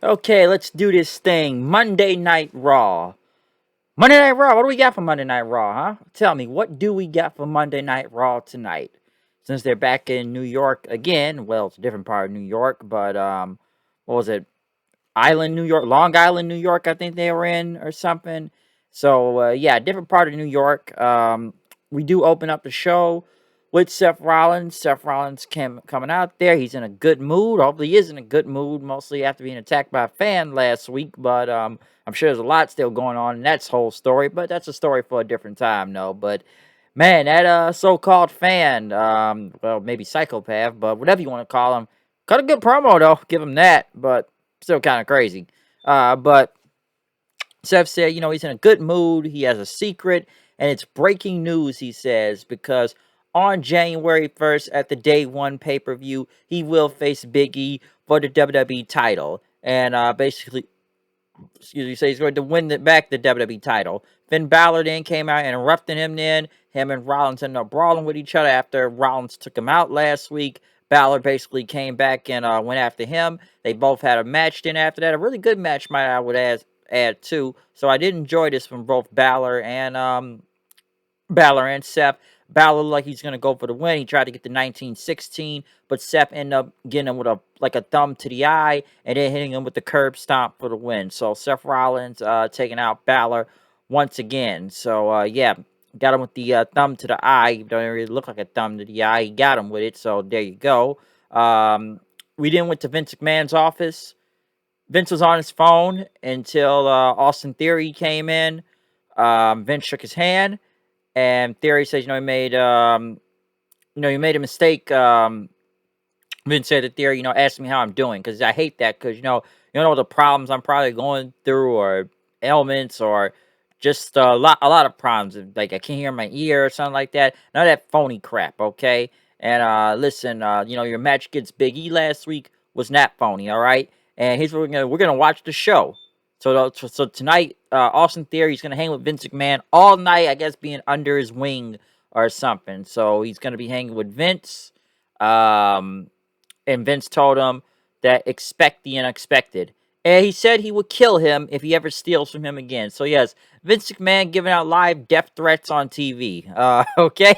Okay, let's do this thing. Monday Night Raw. Monday Night Raw. What do we got for Monday Night Raw, huh? Tell me, what do we got for Monday Night Raw tonight? Since they're back in New York again. Well, it's a different part of New York, but what was it? Island, New York, Long Island, New York. I think they were in or something. So yeah, different part of New York. We do open up the show with Seth Rollins. Seth Rollins coming out there. He's in a good mood. Hopefully, he is in a good mood. Mostly after being attacked by a fan last week, but I'm sure there's a lot still going on in that whole story. But that's a story for a different time, though. But man, that so-called fan, well, maybe psychopath, but whatever you want to call him, cut a good promo though. Give him that, but still kind of crazy. But Seth said, he's in a good mood. He has a secret, and it's breaking news, he says, because on January 1st at the Day 1 pay-per-view, he will face Big E for the WWE title. And basically, excuse me, say he's going to win back the WWE title. Finn Balor then came out and interrupted him then. Him and Rollins ended up brawling with each other after Rollins took him out last week. Balor basically came back and went after him. They both had a match then after that. A really good match, I would add too. So I did enjoy this from both Balor and Seth. Balor looked like he's gonna go for the win. He tried to get the 1916, but Seth ended up getting him with a thumb to the eye and then hitting him with the curb stomp for the win. So Seth Rollins taking out Balor once again. So yeah, got him with the thumb to the eye. Even though it really look like a thumb to the eye, he got him with it. So there you go. We then went to Vince McMahon's office. Vince was on his phone until Austin Theory came in. Vince shook his hand, and Theory says, he made a mistake. Vince said to Theory, ask me how I'm doing, because I hate that, because you know the problems I'm probably going through, or ailments, or just a lot of problems. Like I can't hear my ear or something like that. None of that phony crap, okay? And listen, your match against Big E last week was not phony, all right? And here's what we're gonna watch the show. So tonight, Austin Theory is gonna hang with Vince McMahon all night. I guess being under his wing or something. So he's gonna be hanging with Vince. Um, and Vince told him that expect the unexpected. And he said he would kill him if he ever steals from him again. So yes, Vince McMahon giving out live death threats on TV. Okay,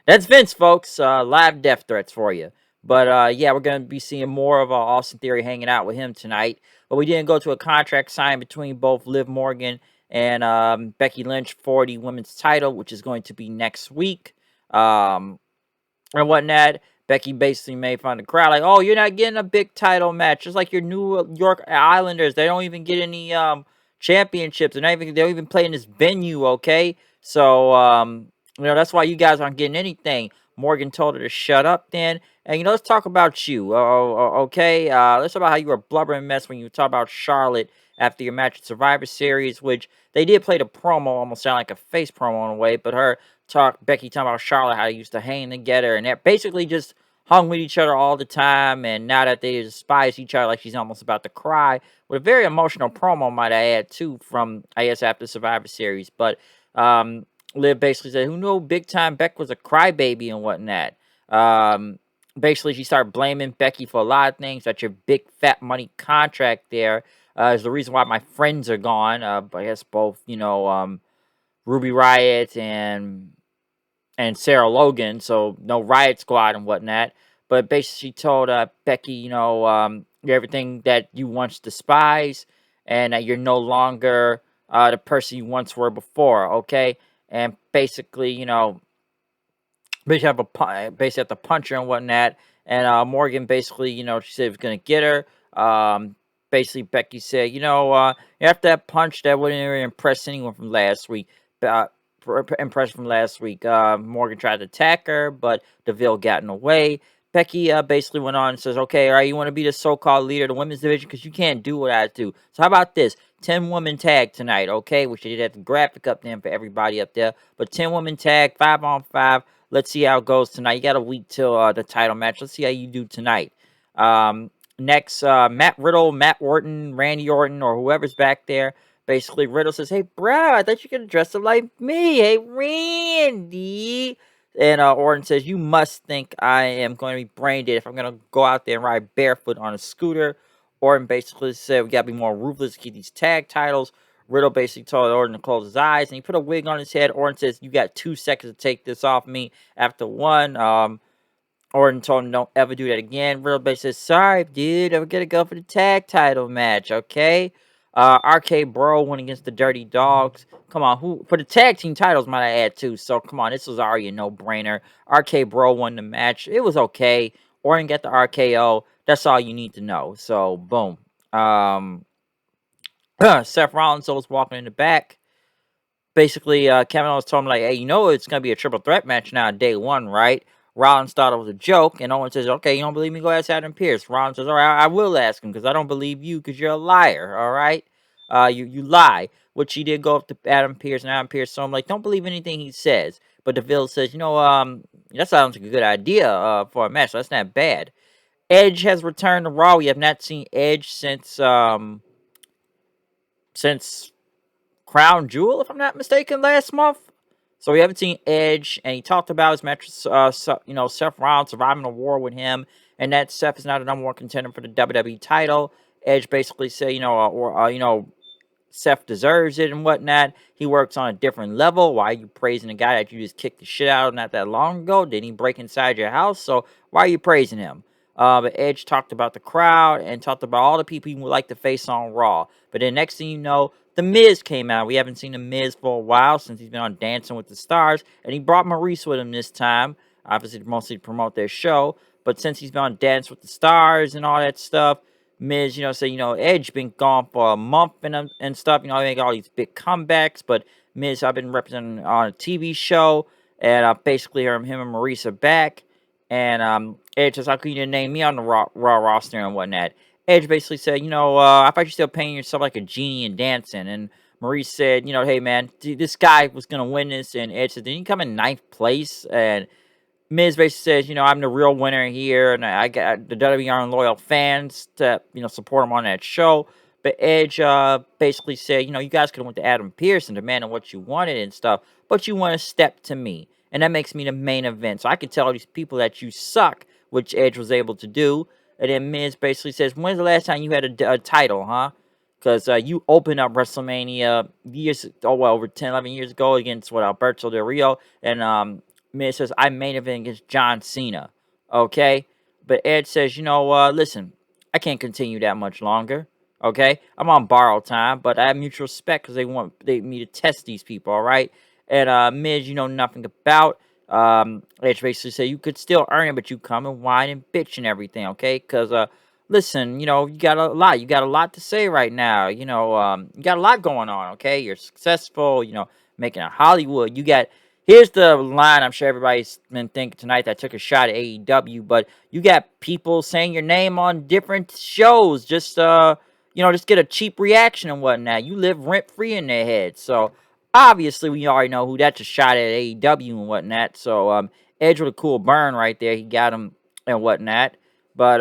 that's Vince, folks. Live death threats for you. But yeah, we're gonna be seeing more of Austin Theory hanging out with him tonight. But we didn't go to a contract sign between both Liv Morgan and Becky Lynch for the women's title, which is going to be next week. Um, and whatnot. Becky basically made fun of the crowd, like, "Oh, you're not getting a big title match, just like your New York Islanders. They don't even get any championships. They don't even play in this venue, okay? So that's why you guys aren't getting anything." Morgan told her to shut up then, and let's talk about you, okay? Let's talk about how you were a blubbering mess when you talk about Charlotte after your match at Survivor Series, which they did play the promo, almost sound like a face promo in a way, but Becky talking about Charlotte, how they used to hang together, and they're basically just hung with each other all the time, and now that they despise each other, like she's almost about to cry, with a very emotional promo, might I add, too, from, I guess, after Survivor Series, but, Liv basically said, who knew big time Beck was a crybaby and whatnot, um, basically she started blaming Becky for a lot of things, that your big fat money contract there, is the reason why my friends are gone, I guess both, Ruby Riot and Sarah Logan, so no Riot Squad and whatnot. But basically, she told Becky, you're everything that you once despised, and that you're no longer the person you once were before. Okay, and basically, basically have to punch her and whatnot. And Morgan basically, she said it was gonna get her. Basically, Becky said, after that punch, that wouldn't really impress anyone from last week. Uh, Impression from last week. Morgan tried to attack her, but DeVille got in the way. Becky basically went on and says, okay, all right, you want to be the so-called leader of the women's division because you can't do what I do. So how about this? 10-woman tag tonight, okay? Which they did have the graphic up there for everybody up there. But 10-woman tag, 5-on-5. Let's see how it goes tonight. You got a week till the title match. Let's see how you do tonight. Next, Matt Riddle, Matt Orton, Randy Orton, or whoever's back there. Basically, Riddle says, hey, bro, I thought you could dress up like me. Hey, Randy. And Orton says, you must think I am going to be brain dead if I'm going to go out there and ride barefoot on a scooter Orton basically said we gotta be more ruthless to keep these tag titles. Riddle basically told Orton to close his eyes, and he put a wig on his head. Orton says, "You got 2 seconds to take this off me." After one, Orton told him, "Don't ever do that again." Riddle basically says, "Sorry, dude. I'm gonna go for the tag title match, okay?" RK Bro went against the Dirty Dogs. Come on, who for the tag team titles might I add too? So come on, this was already a no-brainer. RK Bro won the match. It was okay. Orton got the RKO. That's all you need to know. So boom. Um, Seth Rollins was walking in the back. Basically, Kevin Owens told him, like, hey, you know it's going to be a triple threat match now, day one, right? Rollins thought it was a joke, and Owens says, okay, you don't believe me? Go ask Adam Pearce. Rollins says, all right, I will ask him, because I don't believe you, because you're a liar, all right? You lie. Which he did go up to Adam Pearce, and Adam Pearce told him, like, don't believe anything he says. But DeVille says, that sounds like a good idea for a match, so that's not bad. Edge has returned to Raw. We have not seen Edge since Crown Jewel, if I'm not mistaken, last month. So we haven't seen Edge, and he talked about his match, Seth Rollins surviving a war with him, and that Seth is not a number one contender for the WWE title. Edge basically said, Seth deserves it and whatnot. He works on a different level. Why are you praising a guy that you just kicked the shit out of not that long ago? Didn't he break inside your house? So why are you praising him? But Edge talked about the crowd and talked about all the people he would like to face on Raw. But then next thing you know, The Miz came out. We haven't seen The Miz for a while since he's been on Dancing with the Stars. And he brought Maurice with him this time. Obviously, mostly to promote their show. But since he's been on Dance with the Stars and all that stuff, Miz, say, Edge been gone for a month and stuff. He make all these big comebacks. But Miz, I've been representing on a TV show. And basically, him and Maurice are back. And Edge says, how can you name me on the Raw roster and whatnot? Edge basically said, I thought you're still painting yourself like a genie and dancing. And Maurice said, hey, man, this guy was going to win this. And Edge said, didn't he come in ninth place? And Miz basically says, I'm the real winner here, and I got the WWE loyal fans to, support him on that show. But Edge basically said, you guys could have went to Adam Pearce and demanded what you wanted and stuff, but you want to step to me, and that makes me the main event. So I can tell these people that you suck, which Edge was able to do. And then Miz basically says, when's the last time you had a title, huh? Because you opened up WrestleMania over 10, 11 years ago against, Alberto Del Rio, and Miz says, I main event against John Cena. Okay? But Edge says, listen, I can't continue that much longer. Okay? I'm on borrowed time, but I have mutual respect because they want me to test these people, all right? And Miz, you know nothing about. Edge basically said, you could still earn it, but you come and whine and bitch and everything, okay? Because, listen, you got a lot. You got a lot to say right now. You got a lot going on, okay? You're successful, making a Hollywood. Here's the line I'm sure everybody's been thinking tonight that took a shot at AEW, but you got people saying your name on different shows, just get a cheap reaction and whatnot. You live rent-free in their heads. So, obviously, we already know who that's a shot at AEW and whatnot. So, Edge with a cool burn right there. He got him and whatnot. But,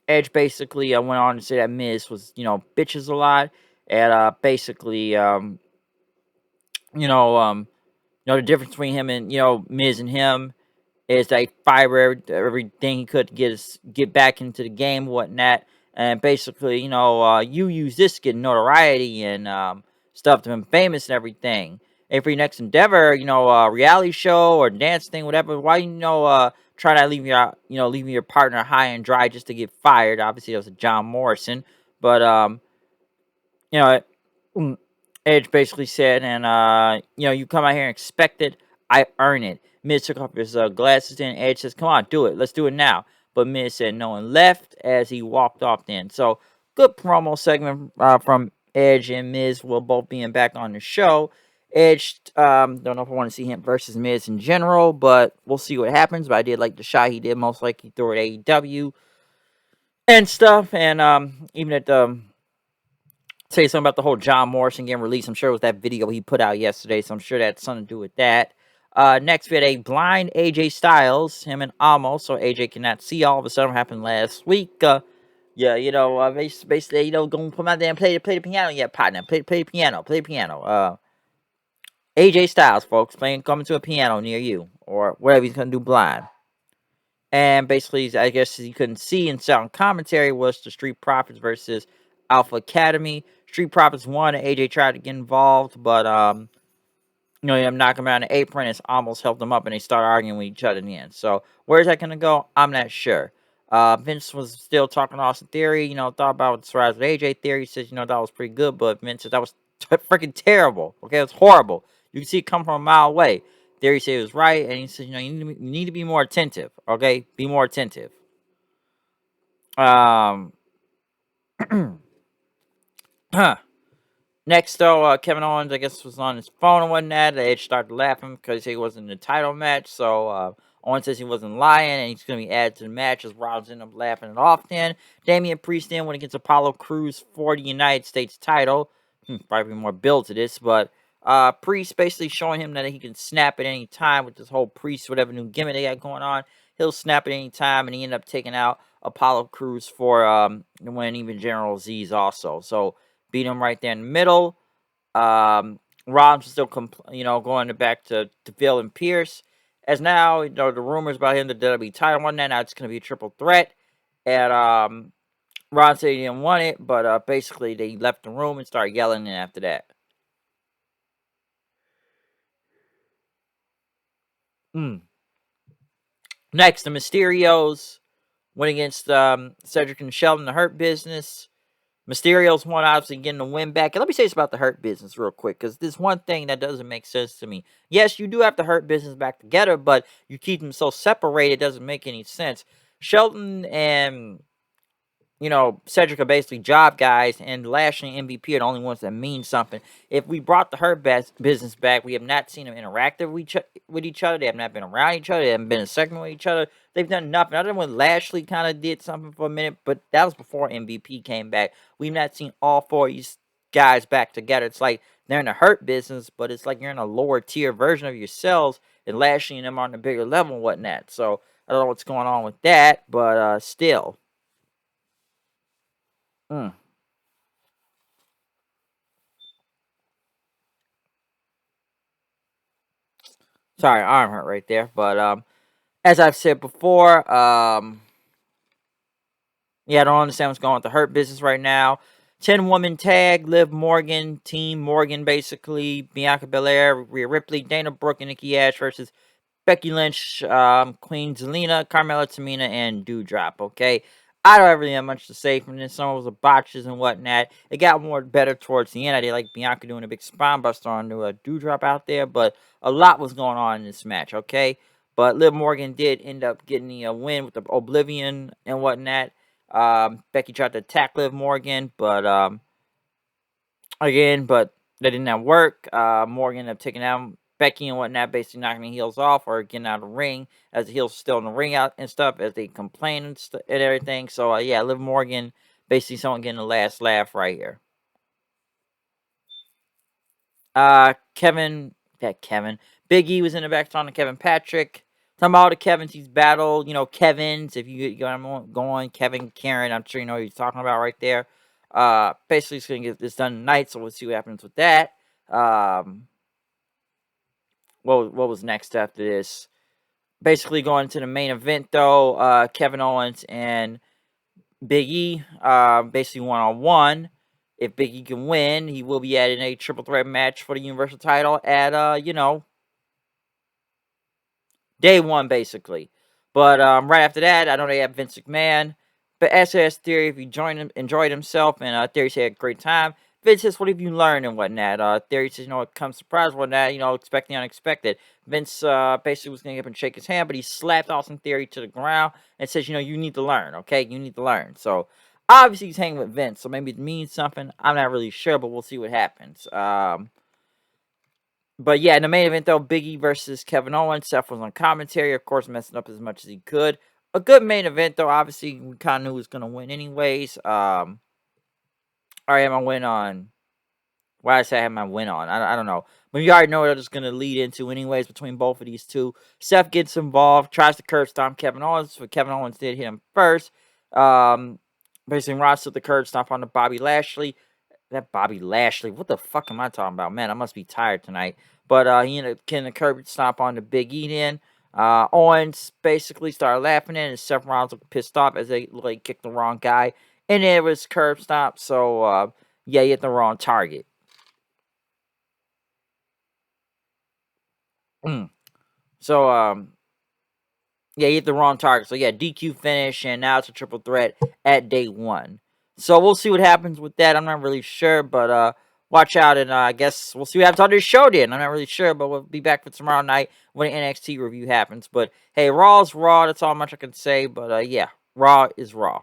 Edge basically went on to say that Miz was, bitches a lot. And, basically, the difference between him and, Miz and him is that he fired everything he could to get back into the game and whatnot. And basically, you use this to get notoriety and stuff to be famous and everything. And for your next endeavor, reality show or dance thing, whatever, why try to leave your partner high and dry just to get fired? Obviously, that was a John Morrison, but you know, mm, Edge basically said, and you come out here and expect it, I earn it. Miz took off his glasses, and Edge says, "Come on, do it. Let's do it now." But Miz said no and left as he walked off. Then, so good promo segment from Edge and Miz will both being back on the show. Edge, don't know if I want to see him versus Miz in general, but we'll see what happens. But I did like the shot he did, most likely through at AEW and stuff, and even at the say something about the whole John Morrison getting released. I'm sure it was that video he put out yesterday, so I'm sure that's something to do with that. Next, we had a blind AJ Styles, him and Amo, so AJ cannot see. All of a sudden, happened last week. Basically, go come out there and play the piano, yeah, partner, play the piano, play the piano. AJ Styles, folks, coming to a piano near you, or whatever he's gonna do blind. And basically, I guess you couldn't see in sound commentary was the Street Profits versus Alpha Academy. Street Profits won, and AJ tried to get involved, but him knocking him around the apron and almost helped him up, and they start arguing with each other in the end. So where's that gonna go? I'm not sure. Vince was still talking Austin Theory, thought about the Rise of AJ Theory. He says, that was pretty good, but Vince said that was freaking terrible. Okay, it was horrible. You can see it come from a mile away. Theory said it was right, and he said, you need to be more attentive. Okay, be more attentive. Um, huh. Next, though, Kevin Owens, I guess, was on his phone and whatnot. Edge started laughing because he wasn't in the title match. So, Owens says he wasn't lying and he's going to be added to the match as Rollins ended up laughing it off then. Damian Priest then went against Apollo Crews for the United States title. Probably more build to this, but Priest basically showing him that he can snap at any time with this whole Priest, whatever new gimmick they got going on. He'll snap at any time, and he ended up taking out Apollo Crews for the win, even General Z's also. So, beat him right there in the middle. Rollins was still, going back to Phil and Pierce. As now, the rumors about him, the WWE title one, now it's going to be a triple threat. And Rollins said he didn't want it, but basically they left the room and started yelling after that. Next, the Mysterios went against Cedric and Sheldon, the Hurt Business. Mysterio's one, obviously getting the win back. And let me say this about the Hurt Business real quick, because there's one thing that doesn't make sense to me. Yes, you do have the Hurt Business back together, but you keep them so separated, it doesn't make any sense. Shelton and Cedric are basically job guys, and Lashley and MVP are the only ones that mean something. If we brought the Hurt Business back, we have not seen them interactive with each other. They have not been around each other. They haven't been in a segment with each other. They've done nothing. Other than when Lashley kind of did something for a minute, but that was before MVP came back. We've not seen all four of these guys back together. It's like they're in the Hurt Business, but it's like you're in a lower tier version of yourselves, and Lashley and them are on a bigger level and whatnot. So I don't know what's going on with that, but still. Mm. Sorry, arm hurt right there. But as I've said before, yeah, I don't understand what's going on with the Hurt Business right now. 10-woman tag, Liv Morgan, Team Morgan, basically. Bianca Belair, Rhea Ripley, Dana Brooke, and Nikki Ash versus Becky Lynch, Queen Zelina, Carmella Tamina, and Doudrop, okay? I don't really have much to say from this. Some of the botches and whatnot. It got more better towards the end. I did like Bianca doing a big spine buster onto a Doudrop out there, but a lot was going on in this match, okay? But Liv Morgan did end up getting the win with the Oblivion and whatnot. Becky tried to attack Liv Morgan, but but that did not work. Morgan ended up taking out Becky and whatnot, basically knocking the heels off or getting out of the ring as the heels still in the ring out and stuff as they complain and everything. So yeah, Liv Morgan basically someone getting the last laugh right here. Kevin, Big E was in the back talking to Kevin Patrick. Talking about all the Kevins he's battled, Kevin's, if you get going, Kevin, Karen, I'm sure you know what he's talking about right there. Basically, he's going to get this done tonight, so we'll see what happens with that. What was next after this? Basically, going to the main event, though, Kevin Owens and Big E, basically one-on-one. If Big E can win, he will be adding a triple threat match for the Universal title at, day one, basically. But right after that, I know they have Vince McMahon. But SAS Theory, if he enjoyed himself, and Theory said a great time. Vince says, what have you learned and whatnot? Theory says, it comes surprise whatnot, expect the unexpected. Vince basically was going to get up and shake his hand, but he slapped Austin Theory to the ground and says, you need to learn, okay? You need to learn. So, obviously, he's hanging with Vince, so maybe it means something. I'm not really sure, but we'll see what happens. But yeah, in the main event, though, Big E versus Kevin Owens. Seth was on commentary, of course, messing up as much as he could. A good main event, though. Obviously, we kind of knew he was going to win anyways. All right, I have my win on. Why did I say I have my win on? I don't know. But you already know what it's going to lead into anyways between both of these two. Seth gets involved, tries to curb stomp Kevin Owens, but Kevin Owens did hit him first. Basically, Ross took the curb stomp on the Bobby Lashley. That Bobby Lashley. What the fuck am I talking about? Man, I must be tired tonight. But he ended up getting a curb stomp on the Big E then. Owens basically started laughing in, and Seth Rollins looked pissed off as they like kicked the wrong guy, and it was curb stop. So yeah, he hit the wrong target. So yeah, he hit the wrong target. So yeah, DQ finish, and now it's a triple threat at day one. So we'll see what happens with that. I'm not really sure, but watch out, and I guess we'll see what happens on this show. Then I'm not really sure, but we'll be back for tomorrow night when an NXT review happens. But hey, Raw's Raw. That's all much I can say. But yeah, Raw is Raw.